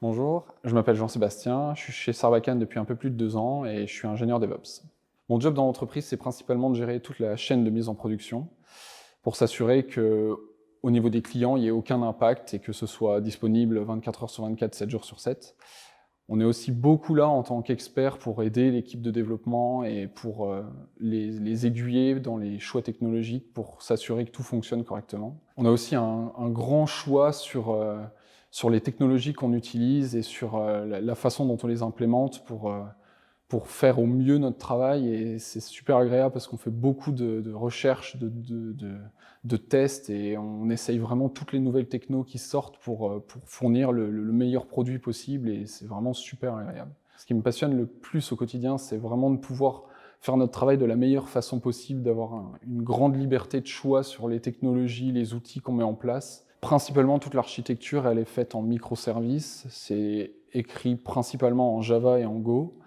Bonjour, je m'appelle Jean-Sébastien, je suis chez Sarbacane depuis un peu plus de 2 ans et je suis ingénieur DevOps. Mon job dans l'entreprise, c'est principalement de gérer toute la chaîne de mise en production pour s'assurer qu'au niveau des clients, il n'y ait aucun impact et que ce soit disponible 24 heures sur 24, 7 jours sur 7. On est aussi beaucoup là en tant qu'experts pour aider l'équipe de développement et pour les aiguiller dans les choix technologiques pour s'assurer que tout fonctionne correctement. On a aussi un grand choix sur les technologies qu'on utilise et sur la façon dont on les implémente pour faire au mieux notre travail. Et c'est super agréable parce qu'on fait beaucoup de recherches, de tests et on essaye vraiment toutes les nouvelles technos qui sortent pour fournir le meilleur produit possible et c'est vraiment super agréable. Ce qui me passionne le plus au quotidien, c'est vraiment de pouvoir faire notre travail de la meilleure façon possible, d'avoir une grande liberté de choix sur les technologies, les outils qu'on met en place. Principalement, toute l'architecture, elle est faite en microservices. C'est écrit principalement en Java et en Go.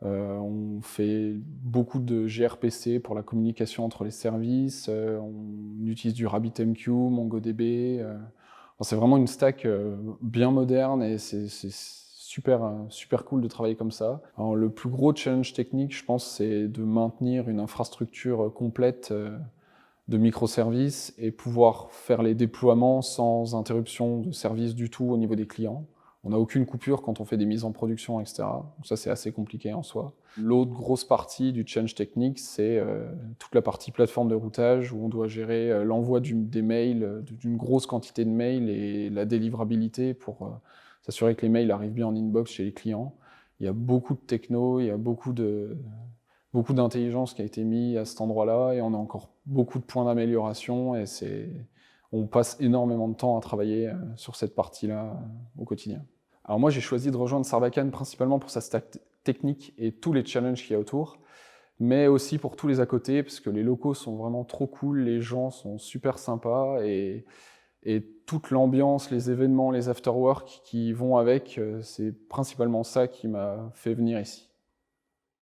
On fait beaucoup de gRPC pour la communication entre les services. On utilise du RabbitMQ, MongoDB. C'est vraiment une stack bien moderne et c'est super cool de travailler comme ça. Alors, le plus gros challenge technique, je pense, c'est de maintenir une infrastructure complète de microservices et pouvoir faire les déploiements sans interruption de service du tout au niveau des clients. On n'a aucune coupure quand on fait des mises en production, etc. Donc ça, c'est assez compliqué en soi. L'autre grosse partie du change technique, c'est toute la partie plateforme de routage où on doit gérer l'envoi des mails, d'une grosse quantité de mails et la délivrabilité pour s'assurer que les mails arrivent bien en inbox chez les clients. Il y a beaucoup de techno, il y a beaucoup d'intelligence qui a été mis à cet endroit-là et on a encore beaucoup de points d'amélioration et on passe énormément de temps à travailler sur cette partie-là au quotidien. Alors moi, j'ai choisi de rejoindre Sarbacane principalement pour sa stack technique et tous les challenges qu'il y a autour, mais aussi pour tous les à côté, parce que les locaux sont vraiment trop cool, les gens sont super sympas et toute l'ambiance, les événements, les afterworks qui vont avec, c'est principalement ça qui m'a fait venir ici.